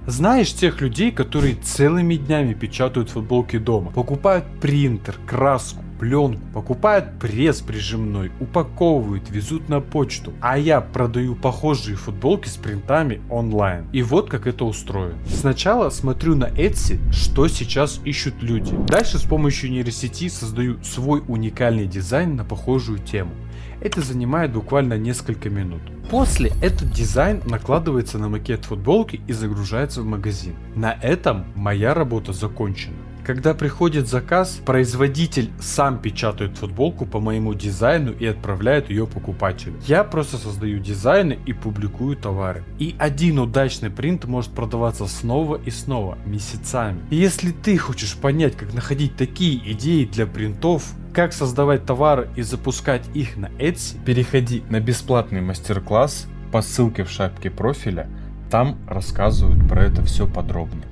Знаешь тех людей, которые целыми днями печатают футболки дома, покупают принтер, краску, пленку, покупают пресс прижимной, упаковывают, везут на почту, а я продаю похожие футболки с принтами онлайн. И вот как это устроено. Сначала смотрю на Etsy, что сейчас ищут люди. Дальше с помощью нейросети создаю свой уникальный дизайн на похожую тему. Это занимает буквально несколько минут. После этот дизайн накладывается на макет футболки и загружается в магазин. На этом моя работа закончена. Когда приходит заказ, производитель сам печатает футболку по моему дизайну и отправляет ее покупателю. Я просто создаю дизайны и публикую товары. И один удачный принт может продаваться снова и снова, месяцами. И если ты хочешь понять, как находить такие идеи для принтов, как создавать товары и запускать их на Etsy, переходи на бесплатный мастер-класс по ссылке в шапке профиля, там рассказывают про это все подробно.